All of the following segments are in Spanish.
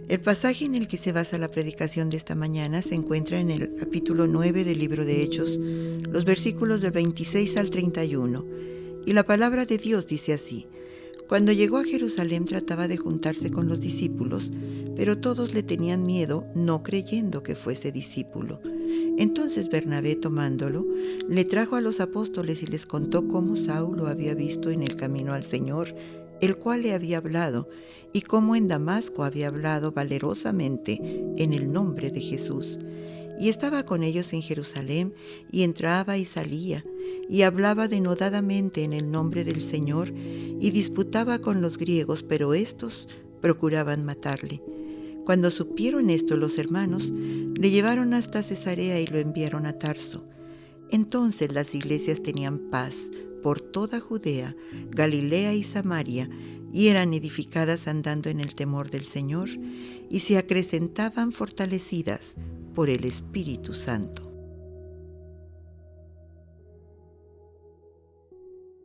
El pasaje en el que se basa la predicación de esta mañana se encuentra en el capítulo 9 del libro de Hechos, los versículos del 26 al 31, y la palabra de Dios dice así: Cuando llegó a Jerusalén trataba de juntarse con los discípulos, pero todos le tenían miedo, no creyendo que fuese discípulo. Entonces Bernabé, tomándolo, le trajo a los apóstoles y les contó cómo Saulo había visto en el camino al Señor, el cual le había hablado, y cómo en Damasco había hablado valerosamente en el nombre de Jesús. Y estaba con ellos en Jerusalén, y entraba y salía, y hablaba denodadamente en el nombre del Señor, y disputaba con los griegos, pero éstos procuraban matarle. Cuando supieron esto los hermanos, le llevaron hasta Cesarea y lo enviaron a Tarso. Entonces las iglesias tenían paz por toda Judea, Galilea y Samaria, y eran edificadas andando en el temor del Señor, y se acrecentaban fortalecidas por el Espíritu Santo.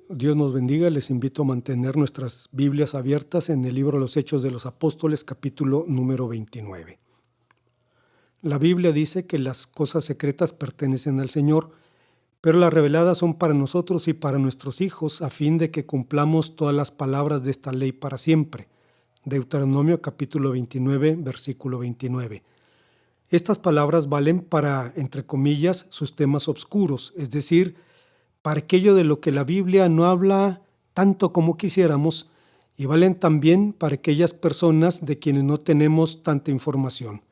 Dios nos bendiga. Les invito a mantener nuestras Biblias abiertas en el libro de los Hechos de los Apóstoles, capítulo número 29. La Biblia dice que las cosas secretas pertenecen al Señor, pero las reveladas son para nosotros y para nuestros hijos, a fin de que cumplamos todas las palabras de esta ley para siempre. Deuteronomio capítulo 29, versículo 29. Estas palabras valen para, entre comillas, sus temas oscuros, es decir, para aquello de lo que la Biblia no habla tanto como quisiéramos, y valen también para aquellas personas de quienes no tenemos tanta información.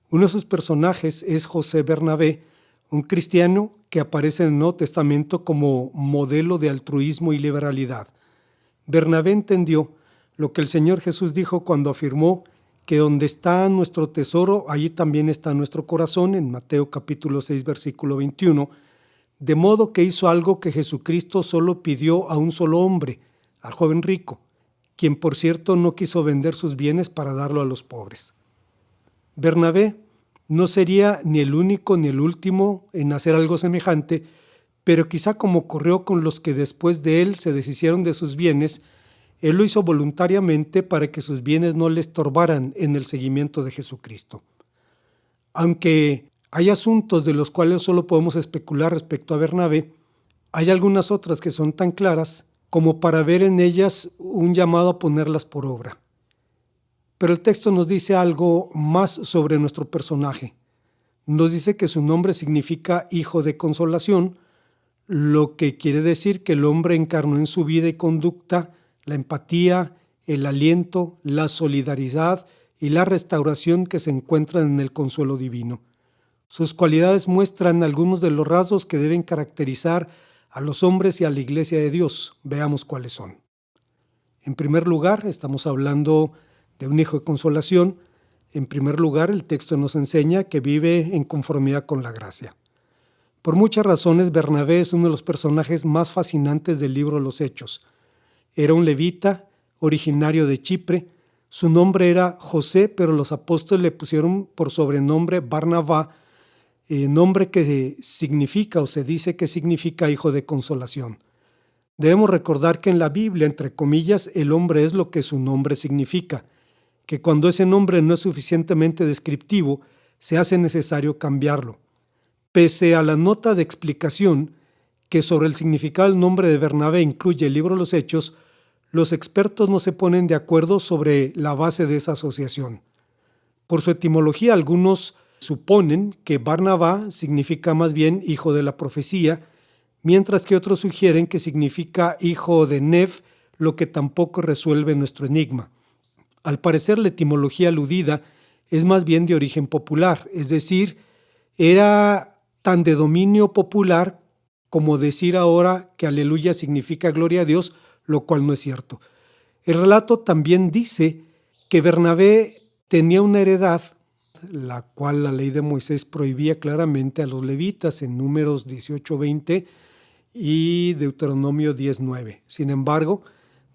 Uno de sus personajes es José Bernabé, un cristiano que aparece en el Nuevo Testamento como modelo de altruismo y liberalidad. Bernabé entendió lo que el Señor Jesús dijo cuando afirmó que donde está nuestro tesoro, allí también está nuestro corazón, en Mateo capítulo 6, versículo 21, de modo que hizo algo que Jesucristo solo pidió a un solo hombre, al joven rico, quien por cierto no quiso vender sus bienes para darlo a los pobres. Bernabé no sería ni el único ni el último en hacer algo semejante, pero quizá como ocurrió con los que después de él se deshicieron de sus bienes, él lo hizo voluntariamente para que sus bienes no le estorbaran en el seguimiento de Jesucristo. Aunque hay asuntos de los cuales solo podemos especular respecto a Bernabé, hay algunas otras que son tan claras como para ver en ellas un llamado a ponerlas por obra. Pero el texto nos dice algo más sobre nuestro personaje. Nos dice que su nombre significa hijo de consolación, lo que quiere decir que el hombre encarnó en su vida y conducta la empatía, el aliento, la solidaridad y la restauración que se encuentran en el consuelo divino. Sus cualidades muestran algunos de los rasgos que deben caracterizar a los hombres y a la Iglesia de Dios. Veamos cuáles son. En primer lugar, estamos hablando de un hijo de consolación. En primer lugar, el texto nos enseña que vive en conformidad con la gracia. Por muchas razones, Bernabé es uno de los personajes más fascinantes del libro de los Hechos. Era un levita, originario de Chipre. Su nombre era José, pero los apóstoles le pusieron por sobrenombre Barnabá, nombre que significa o se dice que significa hijo de consolación. Debemos recordar que en la Biblia, entre comillas, el hombre es lo que su nombre significa, que cuando ese nombre no es suficientemente descriptivo, se hace necesario cambiarlo. Pese a la nota de explicación que sobre el significado del nombre de Bernabé incluye el libro de los Hechos, los expertos no se ponen de acuerdo sobre la base de esa asociación. Por su etimología, algunos suponen que Barnabá significa más bien hijo de la profecía, mientras que otros sugieren que significa hijo de Nef, lo que tampoco resuelve nuestro enigma. Al parecer, la etimología aludida es más bien de origen popular, es decir, era tan de dominio popular como decir ahora que aleluya significa gloria a Dios, lo cual no es cierto. El relato también dice que Bernabé tenía una heredad, la cual la ley de Moisés prohibía claramente a los levitas en Números 18:20 y Deuteronomio 10:9. Sin embargo,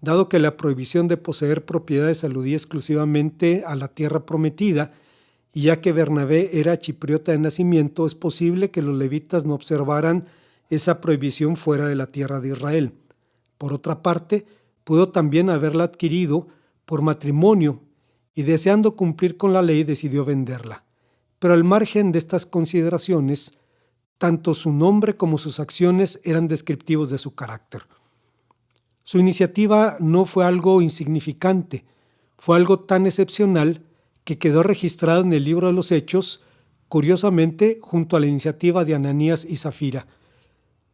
dado que la prohibición de poseer propiedades aludía exclusivamente a la tierra prometida, y ya que Bernabé era chipriota de nacimiento, es posible que los levitas no observaran esa prohibición fuera de la tierra de Israel. Por otra parte, pudo también haberla adquirido por matrimonio y deseando cumplir con la ley decidió venderla. Pero al margen de estas consideraciones, tanto su nombre como sus acciones eran descriptivos de su carácter. Su iniciativa no fue algo insignificante, fue algo tan excepcional que quedó registrado en el libro de los Hechos, curiosamente junto a la iniciativa de Ananías y Zafira.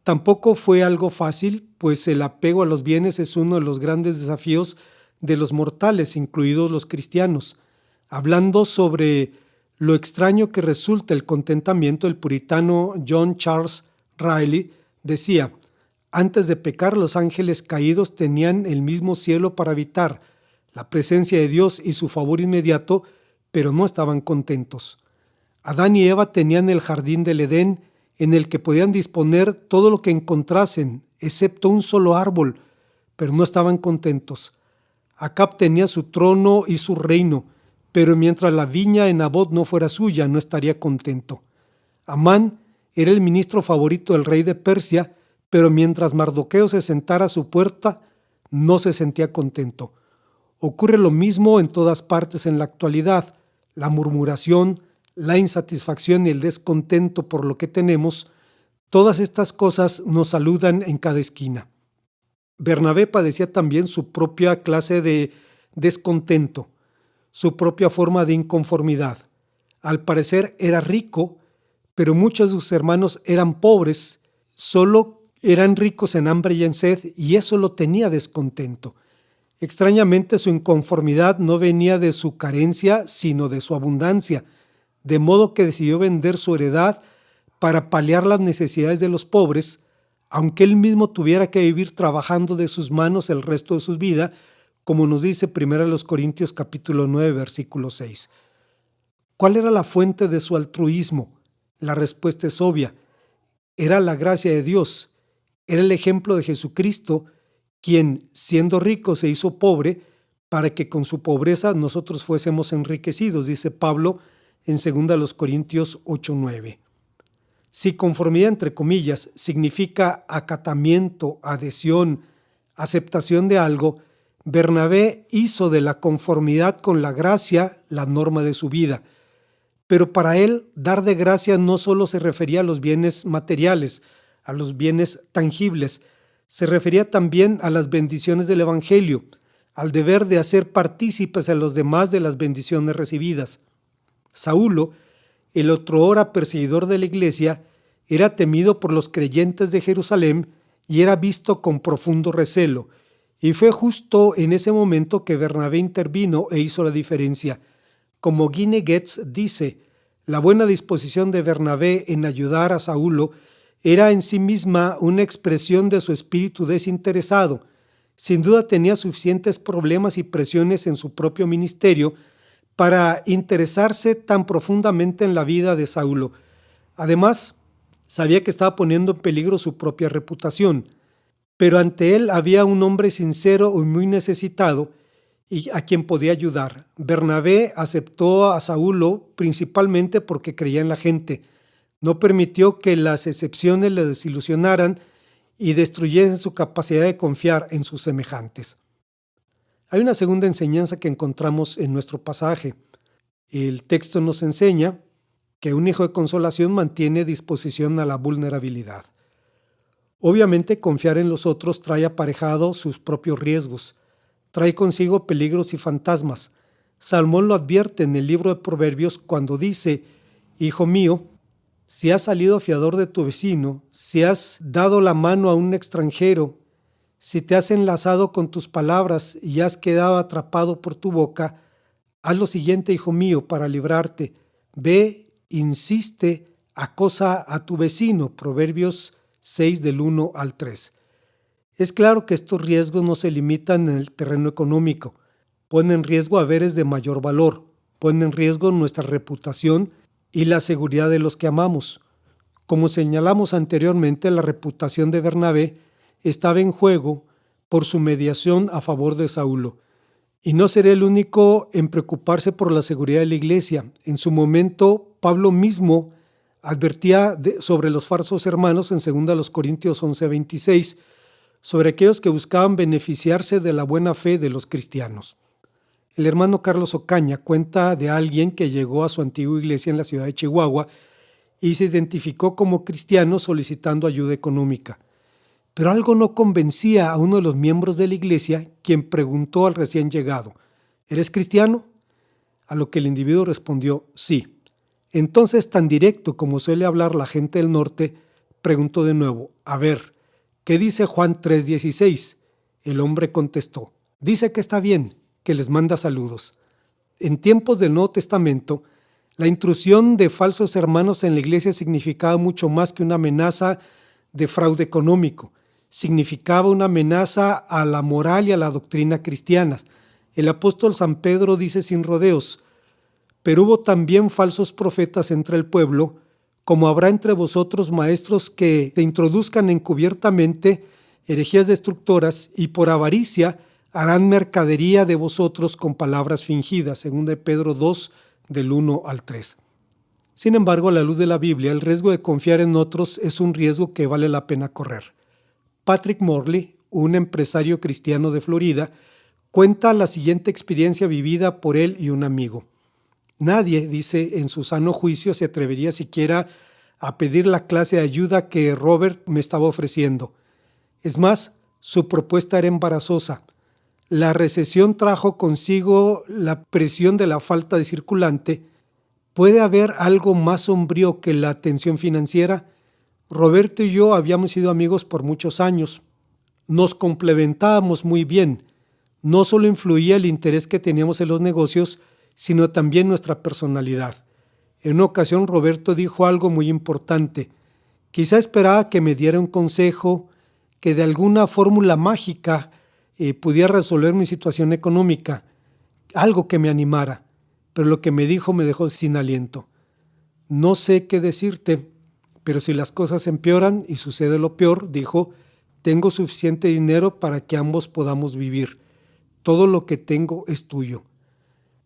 Tampoco fue algo fácil, pues el apego a los bienes es uno de los grandes desafíos de los mortales, incluidos los cristianos. Hablando sobre lo extraño que resulta el contentamiento, el puritano John Charles Riley decía: antes de pecar, los ángeles caídos tenían el mismo cielo para habitar, la presencia de Dios y su favor inmediato, pero no estaban contentos. Adán y Eva tenían el jardín del Edén, en el que podían disponer todo lo que encontrasen, excepto un solo árbol, pero no estaban contentos. Acab tenía su trono y su reino, pero mientras la viña en Nabot no fuera suya, no estaría contento. Amán era el ministro favorito del rey de Persia, pero mientras Mardoqueo se sentara a su puerta, no se sentía contento. Ocurre lo mismo en todas partes en la actualidad. La murmuración, la insatisfacción y el descontento por lo que tenemos, todas estas cosas nos saludan en cada esquina. Bernabé padecía también su propia clase de descontento, su propia forma de inconformidad. Al parecer era rico, pero muchos de sus hermanos eran pobres, solo eran ricos en hambre y en sed, y eso lo tenía descontento. Extrañamente, su inconformidad no venía de su carencia, sino de su abundancia, de modo que decidió vender su heredad para paliar las necesidades de los pobres, aunque él mismo tuviera que vivir trabajando de sus manos el resto de su vida, como nos dice 1 Corintios capítulo 9, versículo 6. ¿Cuál era la fuente de su altruismo? La respuesta es obvia. Era la gracia de Dios. Era el ejemplo de Jesucristo, quien, siendo rico, se hizo pobre para que con su pobreza nosotros fuésemos enriquecidos, dice Pablo en 2 Corintios 8:9. Si conformidad, entre comillas, significa acatamiento, adhesión, aceptación de algo, Bernabé hizo de la conformidad con la gracia la norma de su vida. Pero para él, dar de gracia no solo se refería a los bienes materiales, a los bienes tangibles, se refería también a las bendiciones del Evangelio, al deber de hacer partícipes a los demás de las bendiciones recibidas. Saulo, el otrora perseguidor de la iglesia, era temido por los creyentes de Jerusalén y era visto con profundo recelo. Y fue justo en ese momento que Bernabé intervino e hizo la diferencia. Como Guine Getz dice, la buena disposición de Bernabé en ayudar a Saulo era en sí misma una expresión de su espíritu desinteresado. Sin duda tenía suficientes problemas y presiones en su propio ministerio para interesarse tan profundamente en la vida de Saulo. Además, sabía que estaba poniendo en peligro su propia reputación, pero ante él había un hombre sincero y muy necesitado y a quien podía ayudar. Bernabé aceptó a Saulo principalmente porque creía en la gente. No permitió que las excepciones le desilusionaran y destruyesen su capacidad de confiar en sus semejantes. Hay una segunda enseñanza que encontramos en nuestro pasaje. El texto nos enseña que un hijo de consolación mantiene disposición a la vulnerabilidad. Obviamente, confiar en los otros trae aparejado sus propios riesgos, trae consigo peligros y fantasmas. Salomón lo advierte en el libro de Proverbios cuando dice: Hijo mío, si has salido fiador de tu vecino, si has dado la mano a un extranjero, si te has enlazado con tus palabras y has quedado atrapado por tu boca, haz lo siguiente, hijo mío, para librarte. Ve, insiste, acosa a tu vecino. Proverbios 6 del 1 al 3. Es claro que estos riesgos no se limitan en el terreno económico. Ponen en riesgo haberes de mayor valor, ponen en riesgo nuestra reputación y la seguridad de los que amamos. Como señalamos anteriormente, la reputación de Bernabé estaba en juego por su mediación a favor de Saulo. Y no seré el único en preocuparse por la seguridad de la iglesia. En su momento, Pablo mismo advertía sobre los falsos hermanos en 2 Corintios 11:26, sobre aquellos que buscaban beneficiarse de la buena fe de los cristianos. El hermano Carlos Ocaña cuenta de alguien que llegó a su antigua iglesia en la ciudad de Chihuahua y se identificó como cristiano solicitando ayuda económica. Pero algo no convencía a uno de los miembros de la iglesia, quien preguntó al recién llegado: ¿eres cristiano? A lo que el individuo respondió: sí. Entonces, tan directo como suele hablar la gente del norte, preguntó de nuevo: a ver, ¿qué dice Juan 3:16? El hombre contestó: dice que está bien, que les manda saludos. En tiempos del Nuevo Testamento, la intrusión de falsos hermanos en la iglesia significaba mucho más que una amenaza de fraude económico. Significaba una amenaza a la moral y a la doctrina cristianas. El apóstol San Pedro dice sin rodeos: pero hubo también falsos profetas entre el pueblo, como habrá entre vosotros maestros que se introduzcan encubiertamente herejías destructoras y por avaricia harán mercadería de vosotros con palabras fingidas, según de Pedro 2, del 1 al 3. Sin embargo, a la luz de la Biblia, el riesgo de confiar en otros es un riesgo que vale la pena correr. Patrick Morley, un empresario cristiano de Florida, cuenta la siguiente experiencia vivida por él y un amigo. Nadie, dice, en su sano juicio se atrevería siquiera a pedir la clase de ayuda que Robert me estaba ofreciendo. Es más, su propuesta era embarazosa. La recesión trajo consigo la presión de la falta de circulante. ¿Puede haber algo más sombrío que la tensión financiera? Roberto y yo habíamos sido amigos por muchos años. Nos complementábamos muy bien. No solo influía el interés que teníamos en los negocios, sino también nuestra personalidad. En una ocasión Roberto dijo algo muy importante. Quizá esperaba que me diera un consejo, que de alguna fórmula mágica pudiera resolver mi situación económica, algo que me animara, pero lo que me dijo me dejó sin aliento. No sé qué decirte, pero si las cosas empeoran y sucede lo peor, dijo, tengo suficiente dinero para que ambos podamos vivir. Todo lo que tengo es tuyo.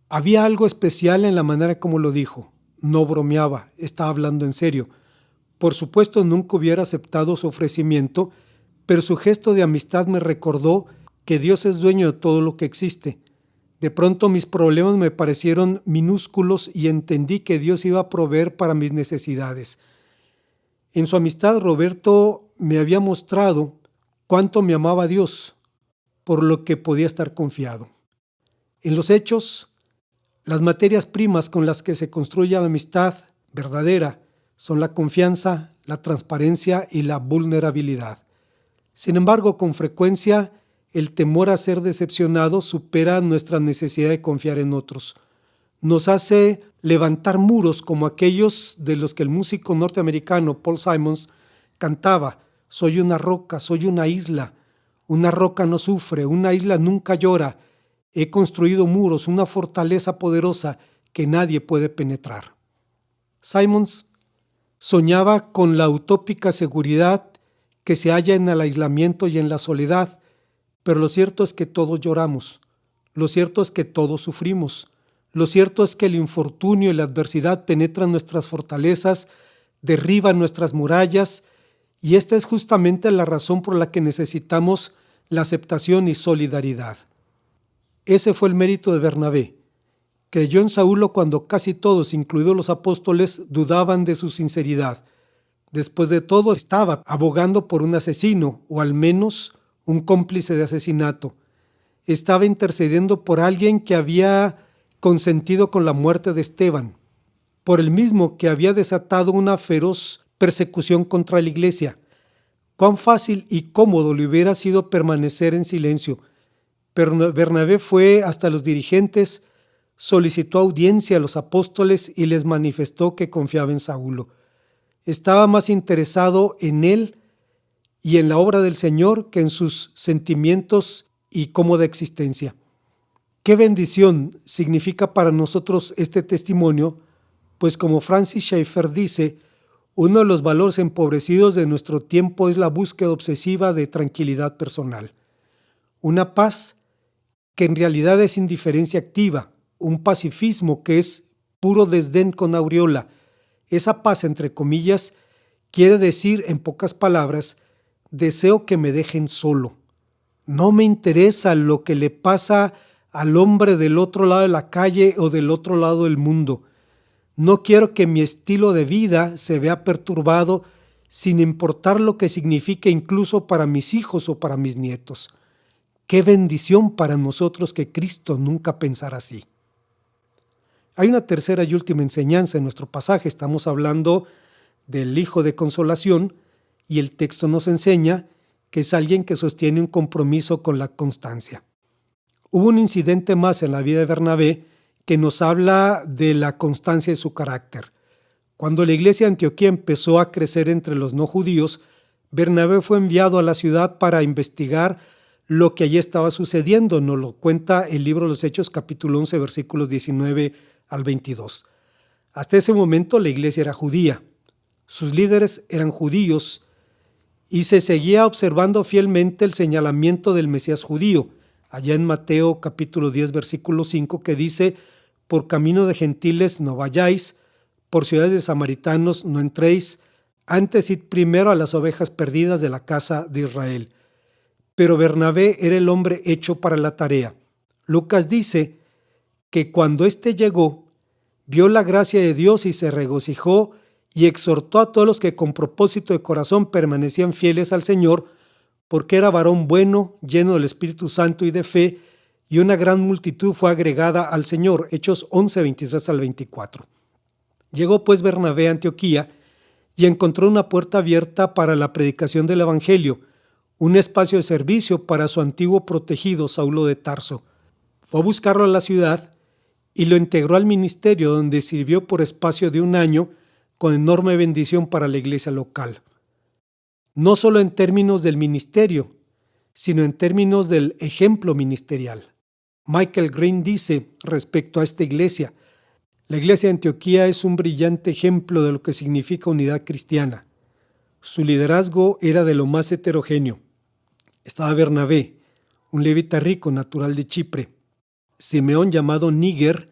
Había algo especial en la manera como lo dijo. No bromeaba, estaba hablando en serio. Por supuesto, nunca hubiera aceptado su ofrecimiento, pero su gesto de amistad me recordó que Dios es dueño de todo lo que existe. De pronto mis problemas me parecieron minúsculos y entendí que Dios iba a proveer para mis necesidades. En su amistad, Roberto me había mostrado cuánto me amaba Dios, por lo que podía estar confiado. En los hechos, las materias primas con las que se construye la amistad verdadera son la confianza, la transparencia y la vulnerabilidad. Sin embargo, con frecuencia, el temor a ser decepcionado supera nuestra necesidad de confiar en otros. Nos hace levantar muros como aquellos de los que el músico norteamericano Paul Simons cantaba: soy una roca, soy una roca no sufre, una isla nunca llora, he construido muros, una fortaleza poderosa que nadie puede penetrar. Simons soñaba con la utópica seguridad que se halla en el aislamiento y en la soledad, pero lo cierto es que todos lloramos, lo cierto es que todos sufrimos, lo cierto es que el infortunio y la adversidad penetran nuestras fortalezas, derriban nuestras murallas, y esta es justamente la razón por la que necesitamos la aceptación y solidaridad. Ese fue el mérito de Bernabé. Creyó en Saulo cuando casi todos, incluidos los apóstoles, dudaban de su sinceridad. Después de todo, estaba abogando por un asesino, o al menos un cómplice de asesinato. Estaba intercediendo por alguien que había consentido con la muerte de Esteban, por el mismo que había desatado una feroz persecución contra la iglesia. Cuán fácil y cómodo le hubiera sido permanecer en silencio, pero Bernabé fue hasta los dirigentes, solicitó audiencia a los apóstoles y les manifestó que confiaba en Saulo. Estaba más interesado en él y en la obra del Señor que en sus sentimientos y cómoda existencia. Qué bendición significa para nosotros este testimonio, pues como Francis Schaeffer dice, uno de los valores empobrecidos de nuestro tiempo es la búsqueda obsesiva de tranquilidad personal. Una paz que en realidad es indiferencia activa, un pacifismo que es puro desdén con aureola. Esa paz, entre comillas, quiere decir, en pocas palabras, deseo que me dejen solo. No me interesa lo que le pasa al hombre del otro lado de la calle o del otro lado del mundo. No quiero que mi estilo de vida se vea perturbado sin importar lo que signifique incluso para mis hijos o para mis nietos. Qué bendición para nosotros que Cristo nunca pensara así. Hay una tercera y última enseñanza en nuestro pasaje. Estamos hablando del Hijo de Consolación y el texto nos enseña que es alguien que sostiene un compromiso con la constancia. Hubo un incidente más en la vida de Bernabé que nos habla de la constancia de su carácter. Cuando la iglesia de Antioquía empezó a crecer entre los no judíos, Bernabé fue enviado a la ciudad para investigar lo que allí estaba sucediendo. Nos lo cuenta el libro de los Hechos, capítulo 11, versículos 19 al 22. Hasta ese momento la iglesia era judía, sus líderes eran judíos y se seguía observando fielmente el señalamiento del Mesías judío, allá en Mateo capítulo 10, versículo 5, que dice: por camino de gentiles no vayáis, por ciudades de samaritanos no entréis, antes id primero a las ovejas perdidas de la casa de Israel. Pero Bernabé era el hombre hecho para la tarea. Lucas dice que cuando éste llegó, vio la gracia de Dios y se regocijó y exhortó a todos los que con propósito de corazón permanecían fieles al Señor, porque era varón bueno, lleno del Espíritu Santo y de fe, y una gran multitud fue agregada al Señor. Hechos 11, 23 al 24. Llegó pues Bernabé a Antioquía y encontró una puerta abierta para la predicación del Evangelio, un espacio de servicio para su antiguo protegido Saulo de Tarso. Fue a buscarlo a la ciudad y lo integró al ministerio, donde sirvió por espacio de un año con enorme bendición para la iglesia local. No solo en términos del ministerio, sino en términos del ejemplo ministerial. Michael Green dice respecto a esta iglesia: la iglesia de Antioquía es un brillante ejemplo de lo que significa unidad cristiana. Su liderazgo era de lo más heterogéneo. Estaba Bernabé, un levita rico natural de Chipre; Simeón, llamado Níger,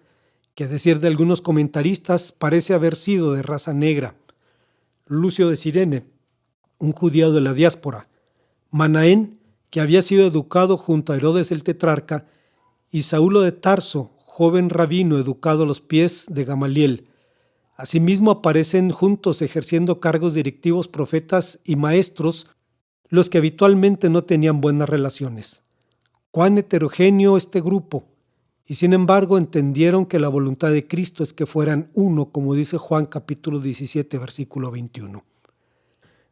que a decir de algunos comentaristas parece haber sido de raza negra; Lucio de Cirene, un judío de la diáspora; Manaén, que había sido educado junto a Herodes el tetrarca; y Saulo de Tarso, joven rabino educado a los pies de Gamaliel. Asimismo aparecen juntos ejerciendo cargos directivos profetas y maestros, los que habitualmente no tenían buenas relaciones. Cuán heterogéneo este grupo, y sin embargo entendieron que la voluntad de Cristo es que fueran uno, como dice Juan capítulo 17, versículo 21.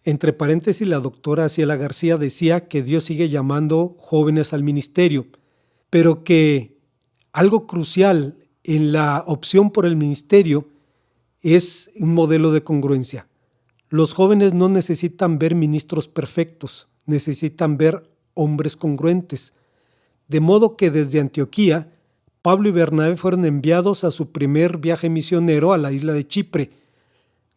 Entre paréntesis, la doctora Ciela García decía que Dios sigue llamando jóvenes al ministerio, pero que algo crucial en la opción por el ministerio es un modelo de congruencia. Los jóvenes no necesitan ver ministros perfectos, necesitan ver hombres congruentes. De modo que desde Antioquía, Pablo y Bernabé fueron enviados a su primer viaje misionero a la isla de Chipre.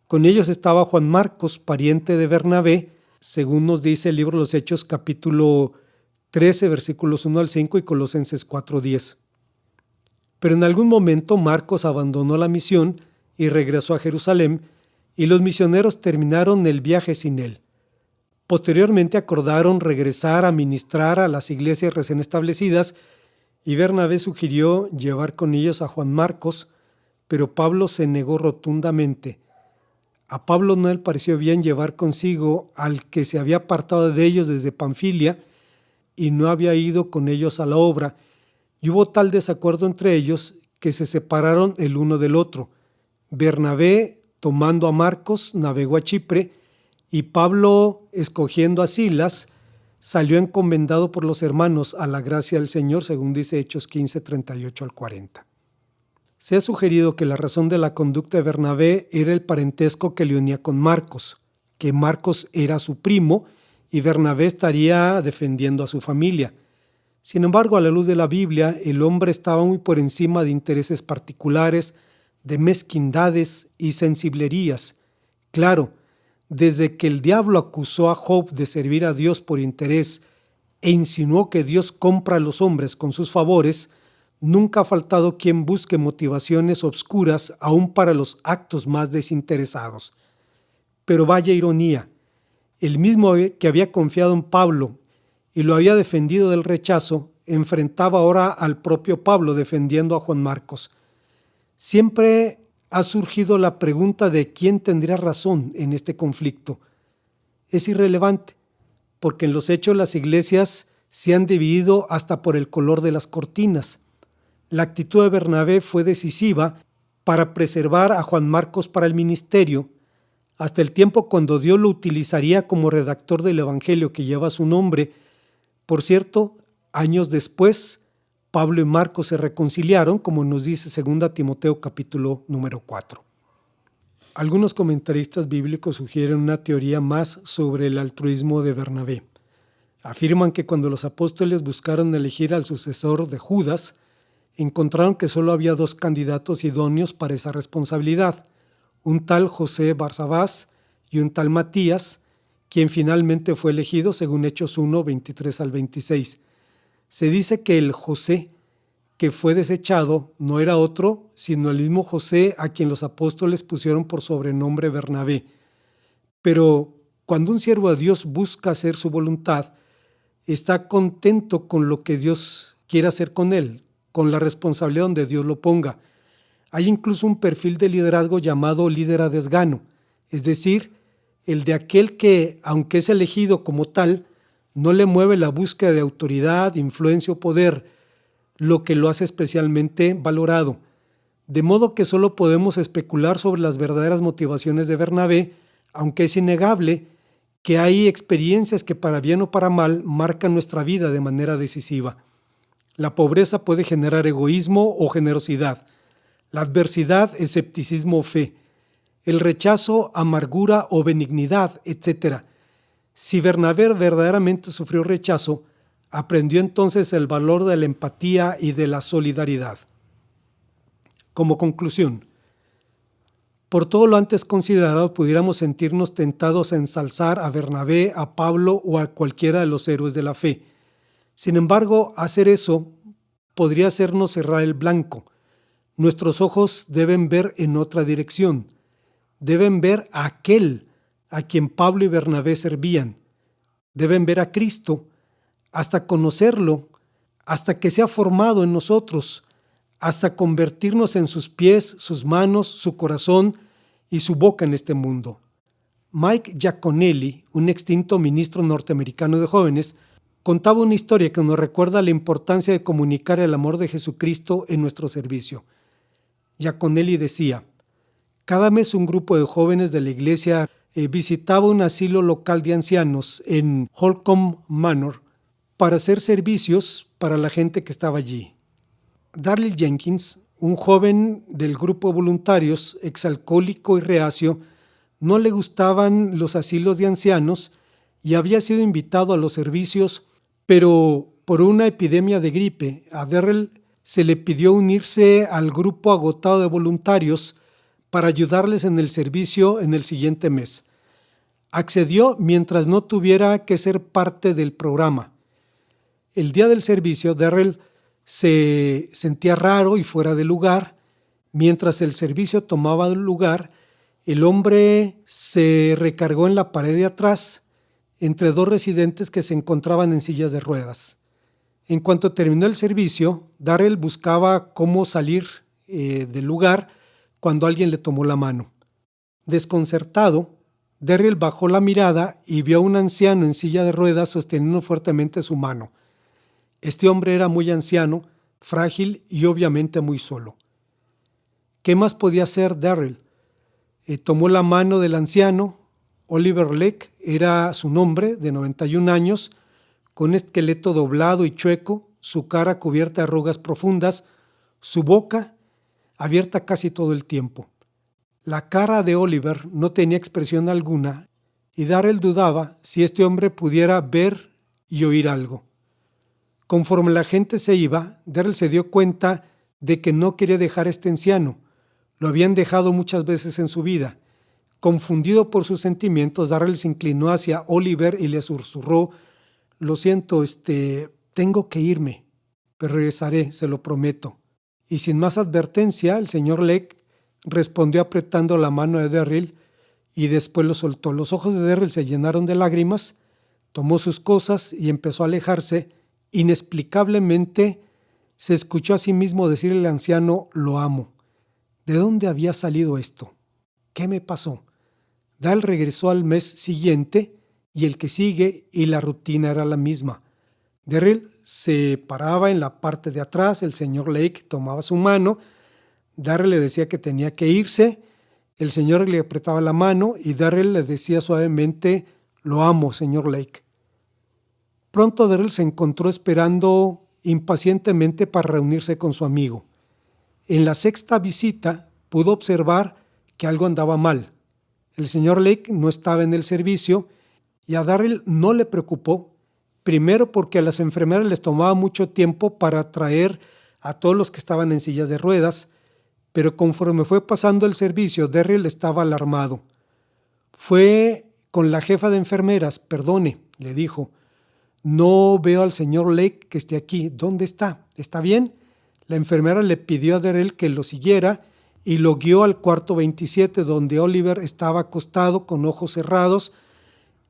Con ellos estaba Juan Marcos, pariente de Bernabé, según nos dice el libro de los Hechos, capítulo 13, versículos 1 al 5 y Colosenses 4:10. Pero en algún momento Marcos abandonó la misión y regresó a Jerusalén, y los misioneros terminaron el viaje sin él. Posteriormente acordaron regresar a ministrar a las iglesias recién establecidas, y Bernabé sugirió llevar con ellos a Juan Marcos, pero Pablo se negó rotundamente. A Pablo no le pareció bien llevar consigo al que se había apartado de ellos desde Panfilia y no había ido con ellos a la obra, y hubo tal desacuerdo entre ellos que se separaron el uno del otro. Bernabé, tomando a Marcos, navegó a Chipre, y Pablo, escogiendo a Silas, salió encomendado por los hermanos a la gracia del Señor, según dice Hechos 15, 38 al 40. Se ha sugerido que la razón de la conducta de Bernabé era el parentesco que le unía con Marcos, que Marcos era su primo y Bernabé estaría defendiendo a su familia. Sin embargo, a la luz de la Biblia, el hombre estaba muy por encima de intereses particulares, de mezquindades y sensiblerías. Claro, desde que el diablo acusó a Job de servir a Dios por interés e insinuó que Dios compra a los hombres con sus favores, nunca ha faltado quien busque motivaciones obscuras aún para los actos más desinteresados. Pero vaya ironía, el mismo que había confiado en Pablo y lo había defendido del rechazo, enfrentaba ahora al propio Pablo defendiendo a Juan Marcos. Siempre ha surgido la pregunta de quién tendría razón en este conflicto. Es irrelevante, porque en los hechos las iglesias se han dividido hasta por el color de las cortinas. La actitud de Bernabé fue decisiva para preservar a Juan Marcos para el ministerio, hasta el tiempo cuando Dios lo utilizaría como redactor del evangelio que lleva su nombre. Por cierto, años después, Pablo y Marcos se reconciliaron, como nos dice 2 Timoteo capítulo número 4. Algunos comentaristas bíblicos sugieren una teoría más sobre el altruismo de Bernabé. Afirman que cuando los apóstoles buscaron elegir al sucesor de Judas, encontraron que solo había 2 candidatos idóneos para esa responsabilidad, un tal José Barsabás y un tal Matías, quien finalmente fue elegido según Hechos 1, 23 al 26. Se dice que el José que fue desechado no era otro, sino el mismo José a quien los apóstoles pusieron por sobrenombre Bernabé. Pero cuando un siervo de Dios busca hacer su voluntad, está contento con lo que Dios quiere hacer con él, con la responsabilidad donde Dios lo ponga. Hay incluso un perfil de liderazgo llamado líder a desgano, es decir, el de aquel que, aunque es elegido como tal, no le mueve la búsqueda de autoridad, influencia o poder, lo que lo hace especialmente valorado. De modo que solo podemos especular sobre las verdaderas motivaciones de Bernabé, aunque es innegable que hay experiencias que para bien o para mal marcan nuestra vida de manera decisiva. La pobreza puede generar egoísmo o generosidad, la adversidad, escepticismo o fe, el rechazo, amargura o benignidad, etc. Si Bernabé verdaderamente sufrió rechazo, aprendió entonces el valor de la empatía y de la solidaridad. Como conclusión, por todo lo antes considerado, pudiéramos sentirnos tentados a ensalzar a Bernabé, a Pablo o a cualquiera de los héroes de la fe. Sin embargo, hacer eso podría hacernos cerrar el blanco. Nuestros ojos deben ver en otra dirección. Deben ver a aquel a quien Pablo y Bernabé servían. Deben ver a Cristo, hasta conocerlo, hasta que sea formado en nosotros, hasta convertirnos en sus pies, sus manos, su corazón y su boca en este mundo. Mike Giaconelli, un extinto ministro norteamericano de jóvenes, contaba una historia que nos recuerda la importancia de comunicar el amor de Jesucristo en nuestro servicio. Giaconelli decía: cada mes un grupo de jóvenes de la iglesia visitaba un asilo local de ancianos en Holcomb Manor para hacer servicios para la gente que estaba allí. Darrell Jenkins, un joven del grupo de voluntarios, exalcohólico y reacio, no le gustaban los asilos de ancianos y había sido invitado a los servicios, pero por una epidemia de gripe, a Darrell se le pidió unirse al grupo agotado de voluntarios para ayudarles en el servicio en el siguiente mes. Accedió mientras no tuviera que ser parte del programa. El día del servicio, Darrell se sentía raro y fuera de lugar. Mientras el servicio tomaba lugar, el hombre se recargó en la pared de atrás, entre 2 residentes que se encontraban en sillas de ruedas. En cuanto terminó el servicio, Darrell buscaba cómo salir del lugar cuando alguien le tomó la mano. Desconcertado, Darrell bajó la mirada y vio a un anciano en silla de ruedas sosteniendo fuertemente su mano. Este hombre era muy anciano, frágil y obviamente muy solo. ¿Qué más podía hacer Darrell? Tomó la mano del anciano. Oliver Leck era su nombre, de 91 años, con un esqueleto doblado y chueco, su cara cubierta de arrugas profundas, su boca abierta casi todo el tiempo. La cara de Oliver no tenía expresión alguna y Darrell dudaba si este hombre pudiera ver y oír algo. Conforme la gente se iba, Darrell se dio cuenta de que no quería dejar a este anciano. Lo habían dejado muchas veces en su vida. Confundido por sus sentimientos, Darrell se inclinó hacia Oliver y le susurró: lo siento, tengo que irme, pero regresaré, se lo prometo. Y sin más advertencia, el señor Leck respondió apretando la mano de Darrell y después lo soltó. Los ojos de Darrell se llenaron de lágrimas, tomó sus cosas y empezó a alejarse, Inexplicablemente se escuchó a sí mismo decirle al anciano: lo amo. ¿De dónde había salido esto? ¿Qué me pasó? Darrell regresó al mes siguiente y el que sigue, y la rutina era la misma. Darrell se paraba en la parte de atrás, el señor Lake tomaba su mano, Darrell le decía que tenía que irse, el señor le apretaba la mano y Darrell le decía suavemente: lo amo, señor Lake. Pronto Darrell se encontró esperando impacientemente para reunirse con su amigo. En la sexta visita pudo observar que algo andaba mal. El señor Lake no estaba en el servicio y a Darrell no le preocupó, primero porque a las enfermeras les tomaba mucho tiempo para traer a todos los que estaban en sillas de ruedas, pero conforme fue pasando el servicio, Darrell estaba alarmado. Fue con la jefa de enfermeras: perdone, le dijo, no veo al señor Lake que esté aquí. ¿Dónde está? ¿Está bien? La enfermera le pidió a Darrell que lo siguiera y lo guió al cuarto 27, donde Oliver estaba acostado con ojos cerrados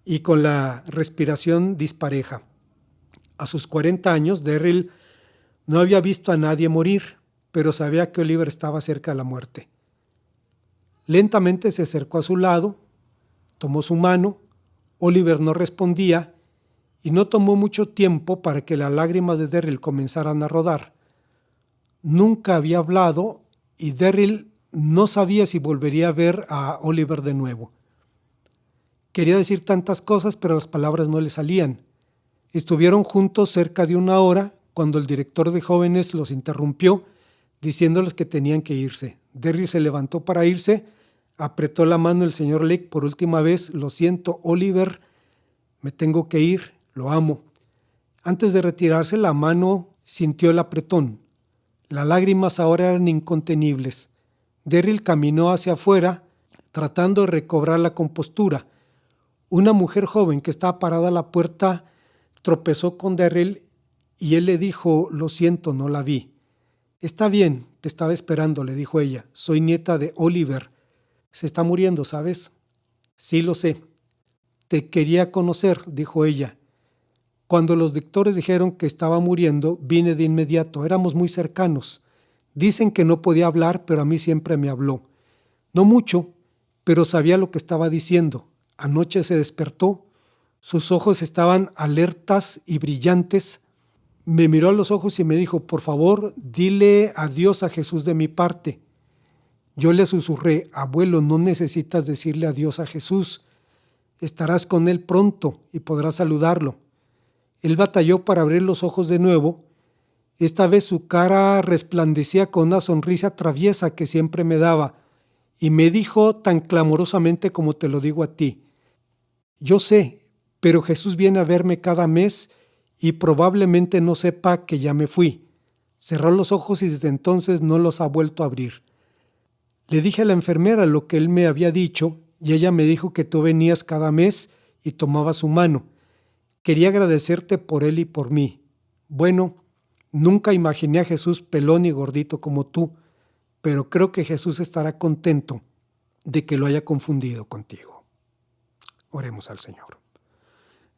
y con la respiración dispareja. A sus 40 años, Darrell no había visto a nadie morir, pero sabía que Oliver estaba cerca de la muerte. Lentamente se acercó a su lado, tomó su mano. Oliver no respondía y no tomó mucho tiempo para que las lágrimas de Darrell comenzaran a rodar. Nunca había hablado y Darrell no sabía si volvería a ver a Oliver de nuevo. Quería decir tantas cosas, pero las palabras no le salían. Estuvieron juntos cerca de 1 hora cuando el director de jóvenes los interrumpió, diciéndoles que tenían que irse. Darrell se levantó para irse, apretó la mano del señor Lake por última vez. Lo siento, Oliver, me tengo que ir, lo amo. Antes de retirarse, la mano sintió el apretón. Las lágrimas ahora eran incontenibles. Darrell caminó hacia afuera, tratando de recobrar la compostura. Una mujer joven que estaba parada a la puerta tropezó con Darrell y él le dijo: lo siento, no la vi. Está bien, te estaba esperando, le dijo ella. Soy nieta de Oliver. Se está muriendo, ¿sabes? Sí, lo sé. Te quería conocer, dijo ella. Cuando los doctores dijeron que estaba muriendo, vine de inmediato. Éramos muy cercanos. Dicen que no podía hablar, pero a mí siempre me habló. No mucho, pero sabía lo que estaba diciendo. Anoche se despertó. Sus ojos estaban alertas y brillantes. Me miró a los ojos y me dijo: por favor, dile adiós a Jesús de mi parte. Yo le susurré: abuelo, no necesitas decirle adiós a Jesús. Estarás con él pronto y podrás saludarlo. Él batalló para abrir los ojos de nuevo. Esta vez su cara resplandecía con una sonrisa traviesa que siempre me daba, y me dijo tan clamorosamente como te lo digo a ti: yo sé, pero Jesús viene a verme cada mes y probablemente no sepa que ya me fui. Cerró los ojos y desde entonces no los ha vuelto a abrir. Le dije a la enfermera lo que él me había dicho y ella me dijo que tú venías cada mes y tomabas su mano. Quería agradecerte por él y por mí. Bueno, nunca imaginé a Jesús pelón y gordito como tú, pero creo que Jesús estará contento de que lo haya confundido contigo. Oremos al Señor.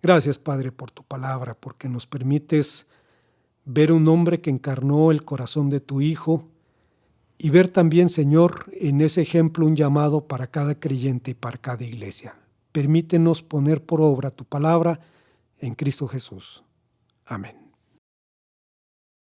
Gracias, Padre, por tu palabra, porque nos permites ver un hombre que encarnó el corazón de tu Hijo y ver también, Señor, en ese ejemplo un llamado para cada creyente y para cada iglesia. Permítenos poner por obra tu palabra en Cristo Jesús. Amén.